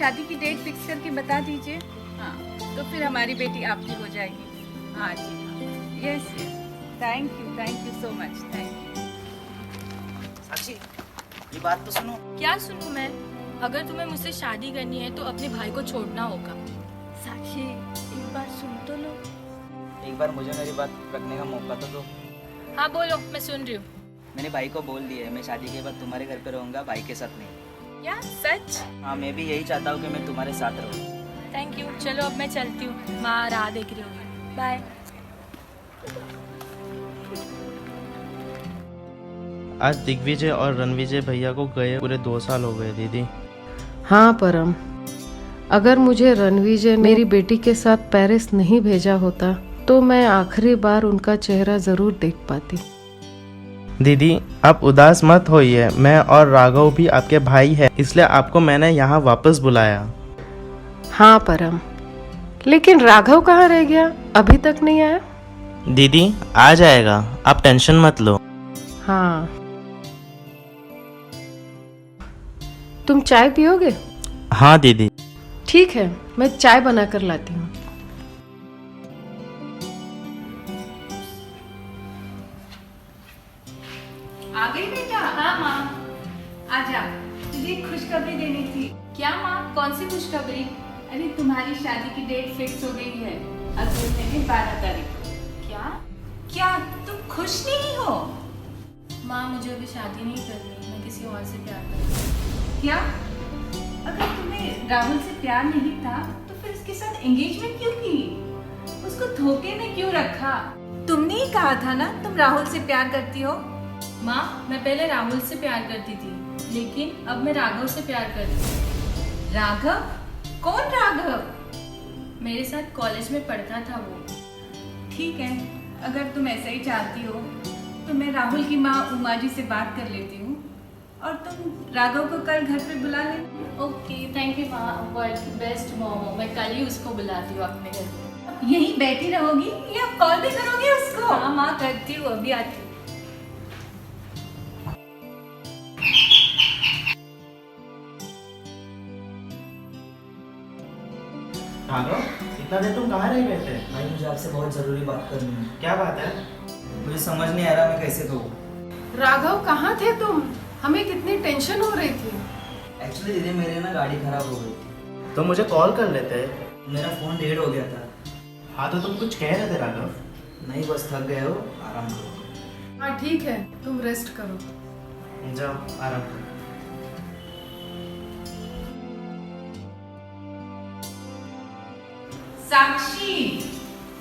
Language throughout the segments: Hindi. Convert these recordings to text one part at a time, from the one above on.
शादी की डेट फिक्स करके बता दीजिए। हाँ, तो फिर हमारी बेटी आपकी हो जाएगी। हाँ जी, yes yes, thank you so much, thank you. Sakshi, ये बात तो सुनो। क्या सुनूं मैं? अगर तुम्हें मुझसे शादी करनी है तो अपने भाई को छोड़ना होगा। साक्षी, एक बार सुन तो लो। एक बार मुझे मेरी बात रखने का मौका तो दो। हाँ बोलो, मैं सुन रही हूँ। मैंने भाई को बोल दिया है, मैं शादी के बाद तुम्हारे घर पे रहूंगा, भाई के साथ नहीं। क्या सच? हाँ, मैं भी यही चाहता हूँ कि मैं तुम्हारे साथ रहूँ। Thank you. चलो अब मैं चलती हूँ, माँ राह देख रही होगी। बाय। आज दिग्विजय और रणविजय भैया को गए पूरे 2 साल हो गए दीदी। हाँ परम, अगर मुझे रणविजय ने मेरी बेटी के साथ पेरिस नहीं भेजा होता तो मैं आखिरी बार उनका चेहरा जरूर देख पाती। दीदी आप उदास मत होइए, मैं और राघव भी आपके भाई हैं, इसलिए आपको मैंने यहाँ वापस बुलाया। हाँ परम, लेकिन राघव कहाँ रह गया? अभी तक नहीं आया। दीदी आ जाएगा, आप टेंशन मत लो। हाँ, तुम चाय पियोगे? हाँ दीदी। ठीक है, मैं चाय बना कर लाती हूँ। आ गई बेटा? हाँ माँ। आजा, तुझे एक खुशखबरी देनी थी। क्या माँ, कौन सी खुशखबरी? अरे तुम्हारी शादी की डेट फिक्स हो गई है, अगले महीने 12 तारीख को। क्या? क्या तुम खुश नहीं हो? माँ मुझे अभी शादी नहीं करनी, मैं किसी और से प्यार करती हूँ। क्या? अगर तुम्हें राहुल से प्यार नहीं था तो फिर उसके साथ एंगेजमेंट क्यों की? उसको धोखे में क्यों रखा? तुमने ही कहा था ना तुम राहुल से प्यार करती हो। माँ मैं पहले राहुल से प्यार करती थी, लेकिन अब मैं राघव से प्यार करती हूँ। राघव? कौन राघव? मेरे साथ कॉलेज में पढ़ता था वो। ठीक है, अगर तुम ऐसा ही चाहती हो तो मैं राहुल की माँ उमा जी से बात कर लेती हूँ और तुम राघव को कल घर पे बुला लेना। ओके थैंक यू माँ, बेस्ट मोमो। मैं कल ही उसको बुलाती हूँ अपने घर पे। यहीं बैठी रहोगी या कॉल भी करोगी उसको? हाँ माँ करती हूँ, अभी आती हूँ। राघव, इतना देर तुम कहाँ रह गए थे? भाई मुझे आपसे बहुत ज़रूरी बात करनी है। क्या बात है? मुझे समझ नहीं आ रहा मैं कैसे कहूँ। राघव कहाँ थे तुम? हमें कितनी टेंशन हो रही थी। एक्चुअली दीदी मेरी ना गाड़ी खराब हो गई थी, तो मुझे कॉल कर लेते। मेरा फ़ोन डेड हो गया था। हाँ तो तुम कुछ कह रहे थे राघव। नहीं, बस थक गए हो, आराम करो। हाँ ठीक है, तुम रेस्ट करो। जाओ आराम करो। साक्षी,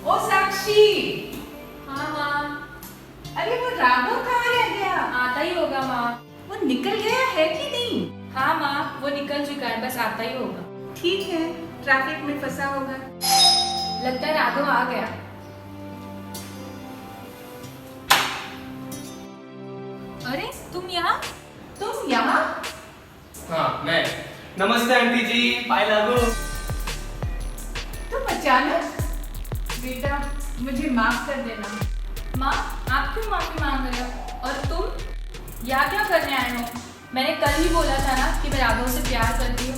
ओ साक्षी। हाँ माँ। अरे वो राघव कहाँ रह गया? आता ही होगा माँ। वो निकल गया है कि नहीं? हाँ माँ वो निकल चुका है, बस आता ही होगा। ठीक है, ट्रैफिक में फंसा होगा। लगता है राघव आ गया। अरे तुम यहाँ? तुम यहाँ? हाँ मैं। नमस्ते आंटी जी, पाए लागू। तुम अचानक? बेटा मुझे माफ कर देना। माँ आप क्यों माफी मांग रहे हो? और तुम यहाँ क्या करने आए हो? मैंने कल ही बोला था ना कि मैं राघव से प्यार करती हूँ।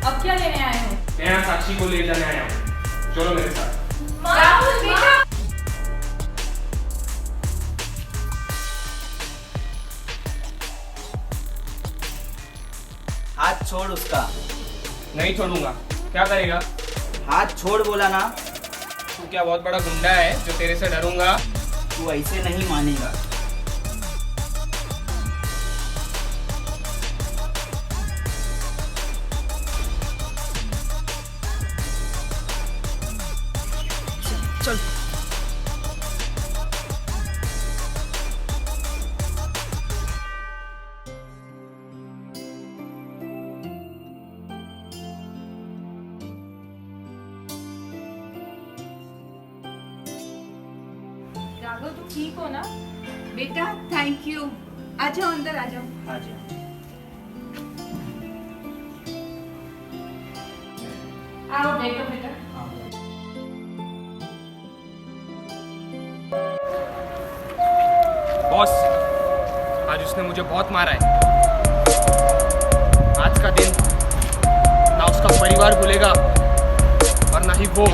अब क्या लेने आए हो? मैं यहाँ साक्षी को ले जाने आया हूँ, चलो मेरे साथ। माँ, राहुल बेटा। हाथ छोड़ उसका। नहीं छोड़ूंगा। क्या करेगा? हाथ छोड़ बोला ना। तू क्या बहुत बड़ा गुंडा है जो तेरे से डरूंगा? तू ऐसे नहीं मानेगा। चल। राघव तुम ठीक हो ना? बेटा थैंक यू। आ जाओ अंदर, आ जाओ। हाँ जी। आओ बैठो बेटा। बॉस, आज उसने मुझे बहुत मारा है। आज का दिन ना उसका परिवार परिवार भूलेगा और ना ही वो।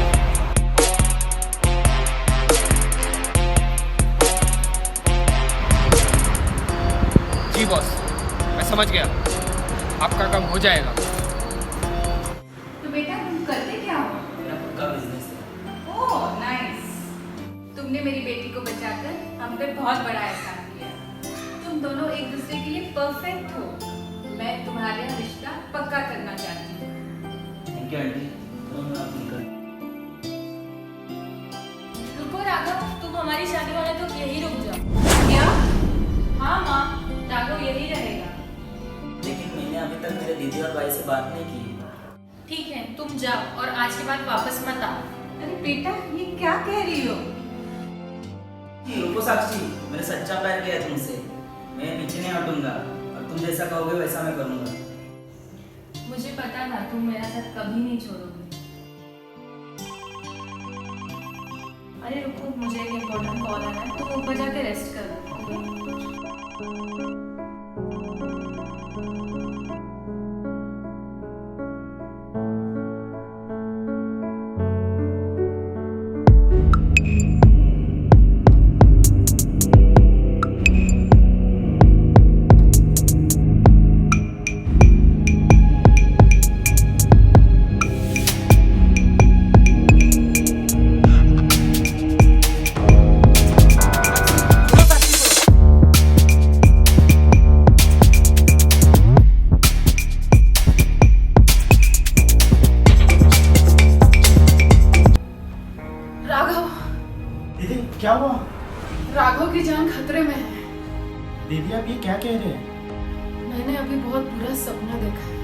जी बॉस, मैं समझ गया, आपका काम हो जाएगा। तो बेटा तुम करते क्या हो? मेरा खुद का बिजनेस है। Oh nice. तुमने मेरी बेटी को बचाकर हम पे बहुत बड़ा एहसान किया। तुम दोनों एक दूसरे के लिए परफेक्ट हो। मैं तुम्हारे यहाँ रिश्ता पक्का करना चाहती हूँ। Thank you aunty. रुको राघव, तुम हमारी शादी होने तक यही रुक जाओ। क्या? हाँ माँ, राघव यही रहेगा। लेकिन मैंने अभी तक मेरे दीदी और भाई से बात नहीं की। ठीक है, तुम जाओ और आज के बाद वापस मत आओ। अरे बेटा ये क्या कह रही हो? रुको साक्षी, मेरा सच्चा प्यार किया है तुमसे। मैं पीछे नहीं हटूंगा और तुम जैसा कहोगे वैसा मैं करूंगा। मुझे पता था तुम मेरा साथ कभी नहीं छोड़ोगे। अरे रुको, मुझे एक इम्पोर्टेंट कॉल आ रहा है, तुम ऊपर जाके रेस्ट करो। ओके? राघव, दीदी क्या हुआ? राघव की जान खतरे में है। दीदी आप ये क्या कह रहे हैं? मैंने अभी बहुत बुरा सपना देखा है।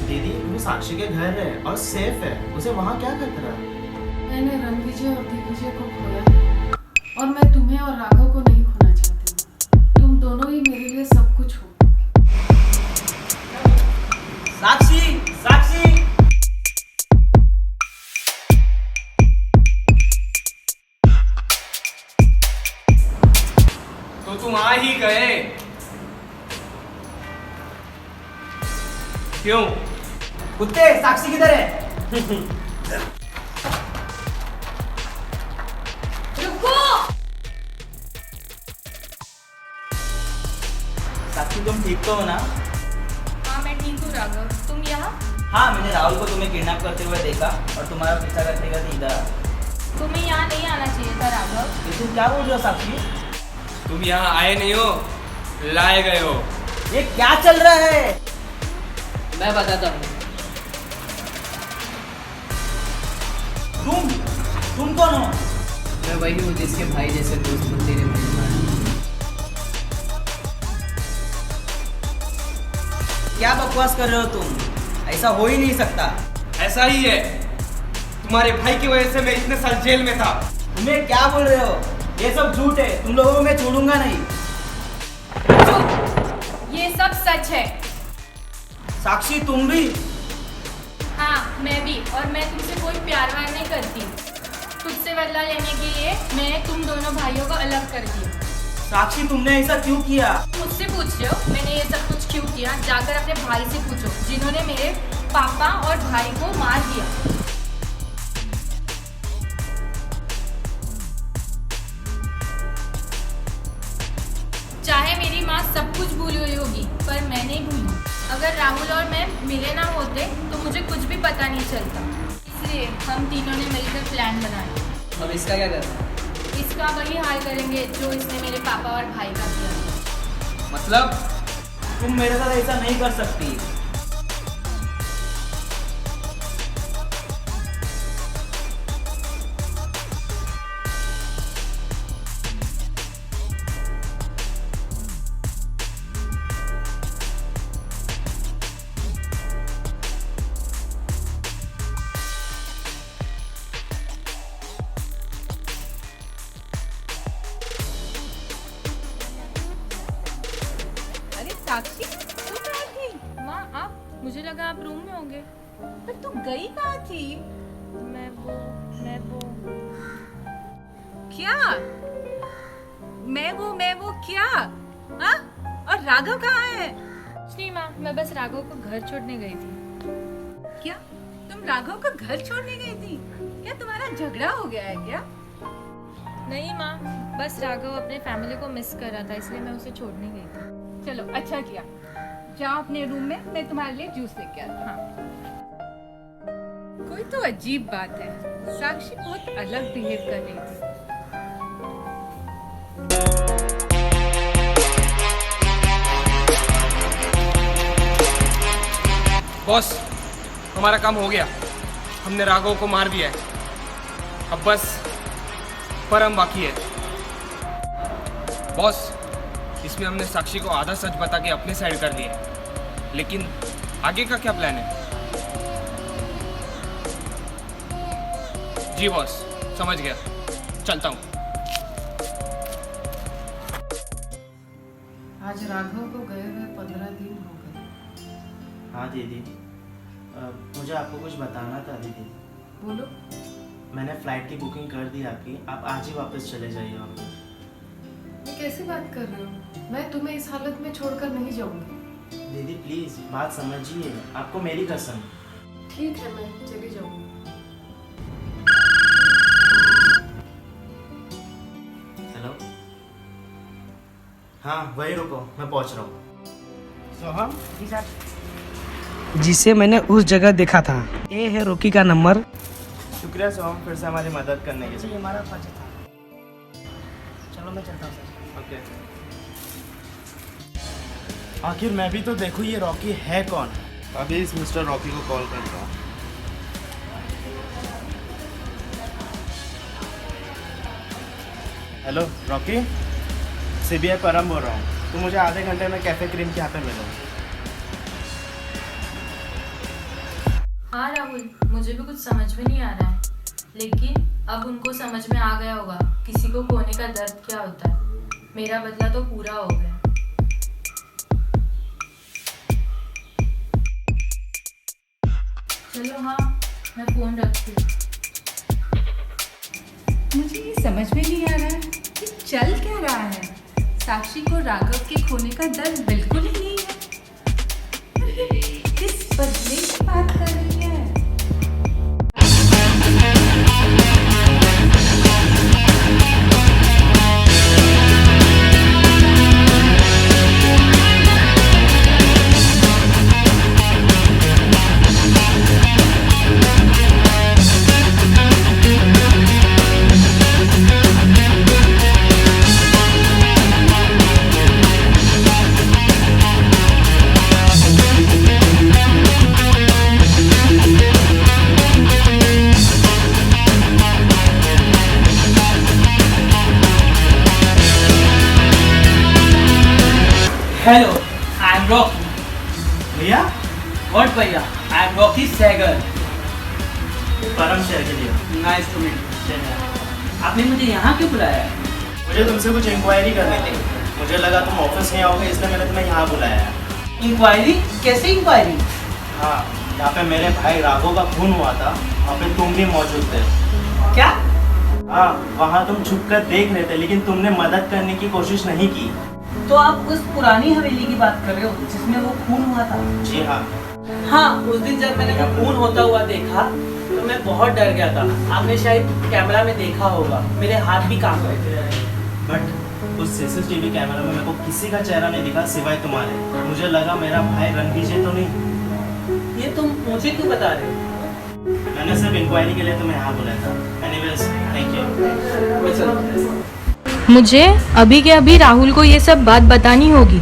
दीदी वो साक्षी के घर है और सेफ है, उसे वहाँ क्या खतरा? मैंने रणविजय और दिग्विजय को खोया है और मैं तुम्हें और राघव को नहीं खोना चाहती हूँ। तुम दोनों ही मेरे लिए सब कुछ हो। साक्षी, साक्षी! तो तुम आ ही गए। क्यों? कुत्ते, साक्षी किधर है? रुको! साक्षी तुम ठीक तो हो ना? हाँ मैं ठीक हूँ राघव, तुम यहाँ? हाँ, मैंने राहुल को तुम्हें किडनैप करते हुए देखा और तुम्हारा पीछा करते करते इधर आ। तुम्हें यहाँ नहीं आना चाहिए था राघव। ये तुम क्या बोल रहे हो साक्षी? तुम यहाँ आए नहीं हो, लाए गए हो। ये क्या चल रहा है? मैं बताता हूँ। तुम कौन हो? मैं वही हूँ जिसके भाई जैसे दोस्त को तेरे भाई मारे। क्या बकवास कर रहे हो तुम? ऐसा हो ही नहीं सकता। ऐसा ही है, तुम्हारे भाई की वजह से मैं इतने साल जेल में था। तुम्हें क्या बोल रहे हो? ये सब झूठ है, तुम लोगों को मैं छोड़ूंगा नहीं। चुप! ये सब सच है। साक्षी तुम भी? हाँ मैं भी, और मैं तुमसे कोई प्यार वार नहीं करती। तुझसे बदला लेने के लिए मैंने तुम दोनों भाइयों को अलग कर दिया। साक्षी तुमने ऐसा क्यों किया? मुझसे पूछ रहे हो मैंने ये सब कुछ क्यों किया? जाकर अपने भाई से पूछो, जिन्होंने मेरे पापा और भाई को मार दिया। चाहे मेरी माँ सब कुछ भूली हुई होगी, पर मैं नहीं भूली। अगर राहुल और मैं मिले ना होते तो मुझे कुछ भी पता नहीं चलता। इसलिए हम तीनों ने मिलकर प्लान बनाया। अब इसका क्या करना है? इसका वही हाल करेंगे जो इसने मेरे पापा और भाई का किया। मतलब? तुम मेरे साथ ऐसा नहीं कर सकती। अरे साक्षी तू कहाँ थी? माँ आप, मुझे लगा आप रूम में होंगे। पर तू गई कहाँ थी? मैं वो क्या? मैं वो क्या? हाँ? और राघव कहाँ है? कुछ नहीं माँ, मैं बस राघव को घर छोड़ने गई थी। क्या तुम राघव का घर छोड़ने गई थी? क्या तुम्हारा झगड़ा हो गया है क्या? नहीं माँ, बस राघव अपने फैमिली को मिस कर रहा था, इसलिए मैं उसे छोड़ने गई थी। चलो अच्छा किया। जाओ अपने रूम में, मैं तुम्हारे लिए जूस लेके आता हूँ। हाँ। कोई तो अजीब बात है, साक्षी बहुत अलग बिहेव कर रही थी। बॉस, हमारा काम हो गया। हमने राघव को मार दिया है। अब बस परम बाकी है। बॉस, इसमें हमने साक्षी को आधा सच बता के अपने साइड कर दिया, लेकिन आगे का क्या प्लान है? जी बॉस, समझ गया, चलता हूँ। आज राघव को गए हुए 15 दिन हो गए। हाँ दीदी, मुझे आपको कुछ बताना था दीदी। बोलो। मैंने फ़्लाइट की बुकिंग कर दी आपकी, आप आज ही वापस चले जाइए वापस। ये कैसी बात कर रहे हो? मैं तुम्हें इस हालत में छोड़कर नहीं जाऊंगी। दीदी प्लीज़ बात समझिए, आपको मेरी कसम। ठीक है, मैं चली जाऊंगी। हेलो, हाँ वही रुको, मैं पहुंच रहा हूँ। सोहम जी सर, जिसे मैंने उस जगह देखा था, ये है रॉकी का नंबर। शुक्रिया सोहम, फिर से हमारी मदद करने के लिए। हमारा फर्ज था। चलो मैं चलता हूँ सर। ओके। आखिर मैं भी तो देखूँ ये रॉकी है कौन। अभी इस मिस्टर रॉकी को कॉल करता हूँ। हेलो रॉकी, सीबीआई परम बोल रहा हूँ। तू मुझे आधे घंटे में कैफे क्रीम के यहाँ पे मिलो। हाँ राहुल, मुझे भी कुछ समझ में नहीं आ रहा है, लेकिन अब उनको समझ में आ गया होगा किसी को खोने का दर्द क्या होता है। मेरा बदला तो पूरा हो गया। चलो हाँ, मैं फोन रखती हूँ। मुझे ये समझ में नहीं आ रहा है कि चल क्या रहा है। साक्षी को राघव के खोने का दर्द बिल्कुल ही नहीं है। और ये किस बदले की बात कर रही है? Hello, I am Rocky. भैया, What भैया? I am Rocky Sagar. परम शहर के लिए। Nice to meet you. आपने मुझे यहाँ क्यों बुलाया है? मुझे तुमसे कुछ इंक्वायरी करनी थी। मुझे लगा तुम ऑफिस नहीं आओगे, इसलिए मैंने तुम्हें यहाँ बुलाया है। इंक्वायरी? कैसे इंक्वायरी? हाँ, यहाँ पे मेरे भाई राघव का खून हुआ था, वहाँ पे तुम भी मौजूद थे। क्या? हाँ, वहाँ तुम छुप कर देख रहे थे, लेकिन तुमने मदद करने की कोशिश नहीं की। तो आप उस पुरानी हवेली की बात कर रहे हो जिसमें वो खून हुआ था? जी हाँ। हाँ, उस दिन जब मैंने वो खून होता हुआ देखा तो मैं बहुत डर गया था। आपने शायद कैमरा में देखा होगा, मेरे हाथ भी कांप रहे थे। बट उस सीसीटीवी कैमरा में मेरे को किसी का चेहरा नहीं दिखा सिवाय तुम्हारे। मुझे लगा मेरा भाई रणविजय तो नहीं। ये तुम मुझे क्यों बता रहे हो? मैंने सिर्फ इंक्वायरी के लिए तुम्हें यहाँ बुलाया था। Anyways, thank you. मैं चलता हूँ। मुझे अभी के अभी राहुल को ये सब बात बतानी होगी।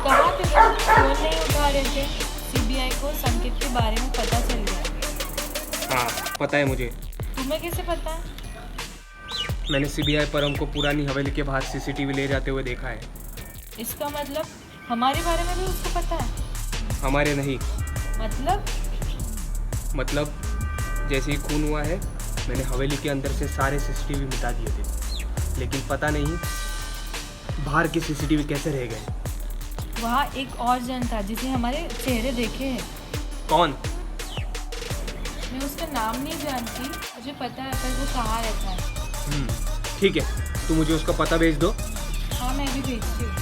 फोन नहीं उठा रहे थे। सीबीआई को संकेत के बारे में पता चल गया। हाँ, पता है मुझे। तुम्हें कैसे पता है? मैंने सीबीआई परम को पुरानी हवेली के बाहर सीसीटीवी ले जाते हुए देखा है। इसका मतलब हमारे बारे में भी उसको पता है? हमारे नहीं, मतलब? मतलब जैसे ही खून हुआ है मैंने हवेली के अंदर से सारे सीसीटीवी मिटा दिए थे, लेकिन पता नहीं बाहर के सीसीटीवी कैसे रह गए। वहाँ एक और जन था जिसे हमारे चेहरे देखे हैं। कौन? मैं उसका नाम नहीं जानती, मुझे पता है पर वो कहाँ रहता है। ठीक है, तो मुझे उसका पता भेज दो। हाँ मैं भी भेजती हूँ।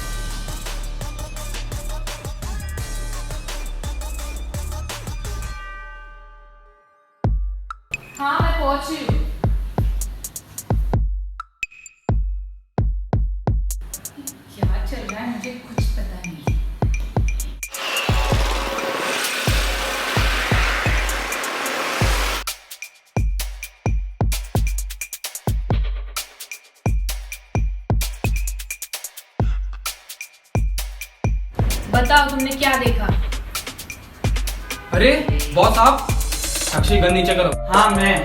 हाँ मैं पहुँच रही हूँ। क्या चल रहा है मुझे कुछ पता नहीं। बताओ तुमने क्या देखा? अरे बॉस आप, साक्षी गन नीचे करो। हाँ मैं।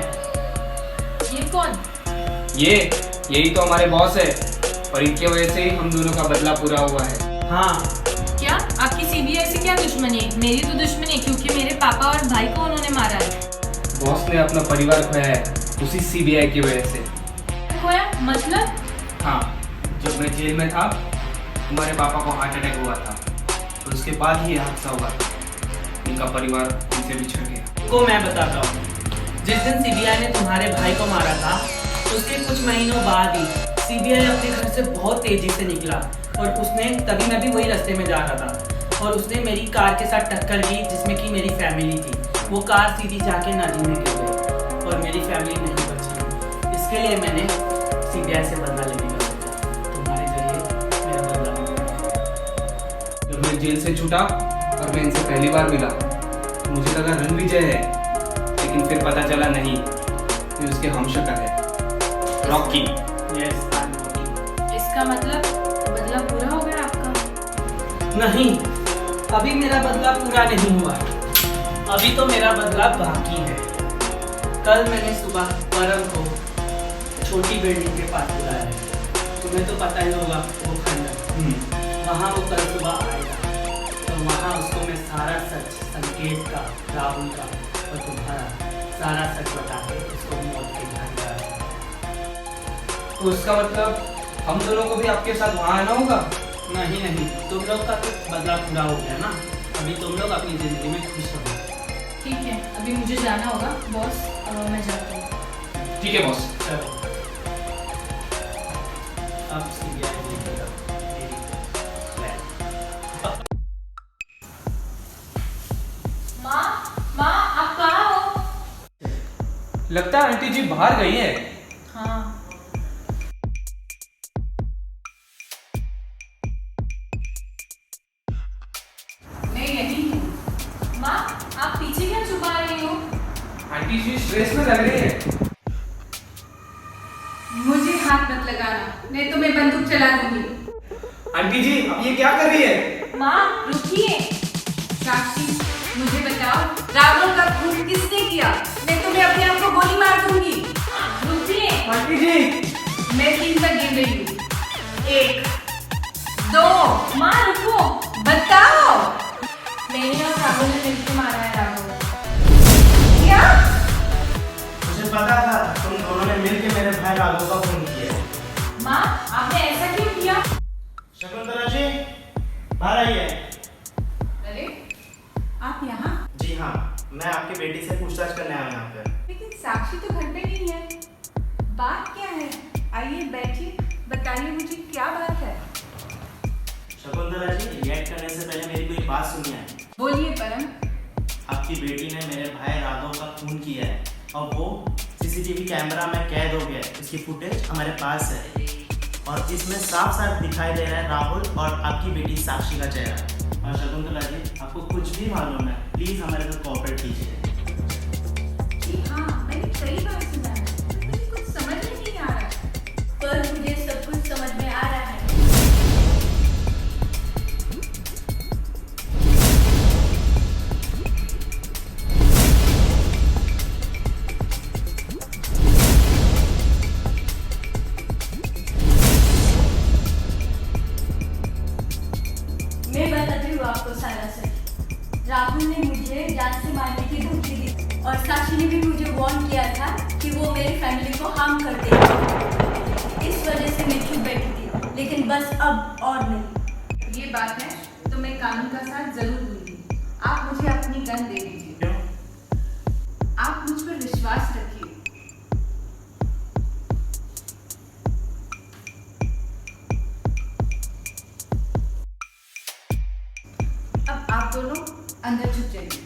ये कौन? यही तो हमारे बॉस है और इनकी वजह से ही हम दोनों का बदला पूरा हुआ है। हाँ क्या आपकी सीबीआई से क्या दुश्मनी है? मेरी तो दुश्मनी है क्योंकि मेरे पापा और भाई को उन्होंने मारा है। बॉस ने अपना परिवार खोया है उसी सीबीआई की वजह से। खोया मतलब? हाँ, जब मैं जेल में था तुम्हारे पापा को हार्ट अटैक हुआ था और उसके बाद ही ये हादसा हुआ था। उनका परिवार उनसे बिछड़ गया। को मैं बताता हूँ, जिस दिन सीबीआई ने तुम्हारे भाई को मारा था उसके कुछ महीनों बाद ही सीबीआई अपने घर से बहुत तेजी से निकला और तभी मैं भी वही रास्ते में जा रहा था और उसने मेरी कार के साथ टक्कर की जिसमें कि मेरी फैमिली थी। वो कार सीधी जाके नदी में गिर गई और मेरी फैमिली नहीं बची। इसके लिए मैंने सीबीआई से बदला लेने का सोचा। तुम्हारे जरिए मेरा बदला मिलेगा। जब मैं जेल से छूटा और मैं इनसे पहली बार मिला तो मुझे लगा रणविजय है, लेकिन फिर पता चला नहीं, ये उसके हमशक्ल है रॉकी। यस, इसका मतलब बदला पूरा हो गया आपका? नहीं, अभी मेरा बदला पूरा नहीं हुआ। अभी तो मेरा बदला बाकी है। कल मैंने सुबह परम को छोटी बिल्डिंग के पास बुलाया है। तुम्हें तो पता ही होगा वो खंडर। वहाँ वो कल सुबह आएगा तो वहाँ उसको मैं सारा सच संकेत का, राहुल का और तुम्हारा सारा सच बता के उसको मौत के घाट उतारूंगा। तो उसका मतलब हम दोनों को भी आपके साथ वहाँ आना होगा? नहीं नहीं, तुम लोग का तो बदला पूरा हो गया ना। अभी तुम लोग अपनी जिंदगी में खुश रहो। ठीक है, अभी मुझे जाना होगा बॉस, मैं जाती हूँ। ठीक है बॉस। चलो अब सीबीआई देखेगा मेरी प्लान। माँ आप कहाँ हो? लगता है आंटी जी बाहर गई है। हाँ। मैं यही हूँ। माँ आप पीछे क्या छुपा रही हो? आंटी जी स्ट्रेस में लग रही है। मुझे हाथ मत लगाना, नहीं तो मैं बंदूक चला दूंगी। आंटी जी अब ये क्या कर रही है? माँ रुकिए। साक्षी मुझे बताओ, रावण का खून किसने किया? मैं तुम्हें अपने आप को गोली मार दूंगी। रुकिए। आंटी जी मैं 3 तक गिन रही हूँ। 1 2 माँ रुको। बताओ। मैंने और राहुल ने मिलकर मारा है राहुल। क्या? मुझे पता था तुम दोनों ने मिलकर मेरे भाई राघव का खून किया। माँ आपने ऐसा क्यों किया? शकुंतला जी बाहर आइए। अरे आप यहाँ? जी हाँ, मैं आपकी बेटी से पूछताछ करने आया हूँ यहाँ पे। लेकिन साक्षी तो घर पे नहीं है। बात क्या है? आइए बैठिए, बताइए मुझे क्या बात है। शकुंतला जी रिएक्ट करने से पहले मेरी कोई बात सुनिए। बोलिए परम। आपकी बेटी ने मेरे भाई राघव का खून किया है और वो सीसीटीवी कैमरा में कैद हो गया है। इसकी फुटेज हमारे पास है और इसमें साफ साफ दिखाई दे रहा है राहुल और आपकी बेटी साक्षी का चेहरा। और शकुंतला जी आपको कुछ भी मालूम है, प्लीज हमारे साथ कोऑपरेट कीजिए। जी हाँ, मैंने कई बार सुना है, मुझे कुछ समझ में नहीं आ रहा, पर मुझे सब कुछ समझ में आ रहा है। मैं बताती हूँ आपको सारा सच। राहुल ने मुझे जान से मारने की धमकी दी और साक्षी ने भी मुझे वार्न किया था कि वो मेरी फैमिली को हार्म कर देगी। इस वजह से मैं चुप बैठी थी, लेकिन बस अब और नहीं। ये बात है तो मैं कानून का साथ जरूर दूंगी। आप मुझे अपनी गन दे दीजिए। क्यों? आप मुझ पर विश्वास रखिए। अब आप दोनों अंदर छुप जाइए।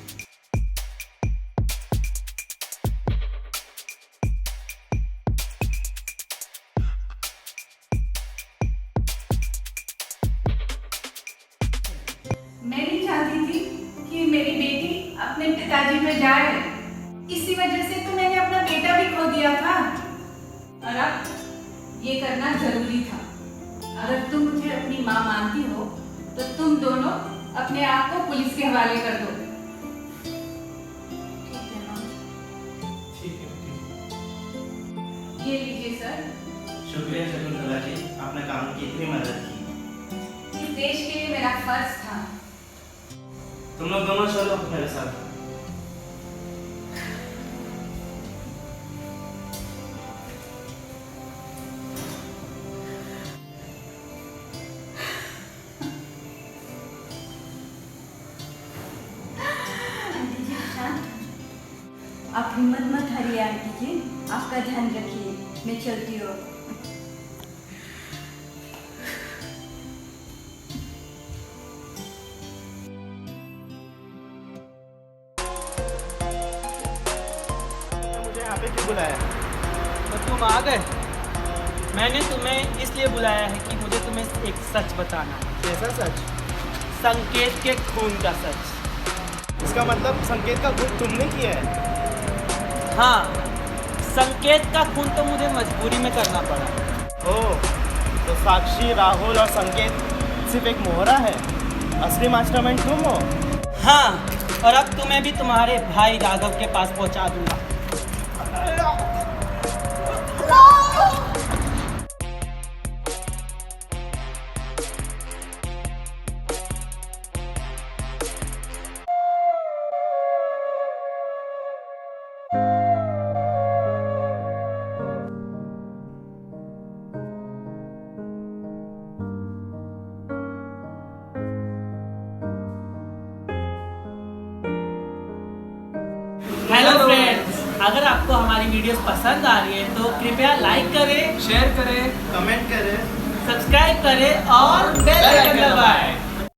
मैं नहीं चाहती थी कि मेरी बेटी अपने पिताजी पे जाए। इसी वजह से तो मैंने अपना बेटा भी खो दिया था, और अब ये करना जरूरी था। अगर तुम मुझे अपनी माँ मानती हो तो तुम दोनों अपने आप को पुलिस के हवाले कर दो। ठीक है, ठीक। ये लीजिए सर। शुक्रिया शकुंतला जी, आपने कानून की इतनी मदद की। इस देश के लिए मेरा फर्ज था। तुम लोग दोनों चलो मेरे साथ। आंटी जी शांत, आप हिम्मत मत हारिए आंटी जी, आपका ध्यान रखिए। मैं चलती हूँ। मुझे यहाँ पे क्यों बुलाया? तो तुम आ गए। मैंने तुम्हें इसलिए बुलाया है कि मुझे तुम्हें एक सच बताना है। कैसा सच? संकेत के खून का सच। इसका मतलब संकेत का खून तुमने किया है? हाँ, संकेत का खून तो मुझे मजबूरी में करना पड़ा। ओह, तो साक्षी, राहुल और संकेत सिर्फ एक मोहरा है, असली मास्टरमाइंड तुम हो? हाँ, और अब तुम्हें भी तुम्हारे भाई राघव के पास पहुंचा दूंगा। हेलो फ्रेंड्स, अगर आपको हमारी वीडियोस पसंद आ रही है तो कृपया लाइक करें, शेयर करें। कमेंट करें। सब्सक्राइब करें और बेल आइकन दबाएं।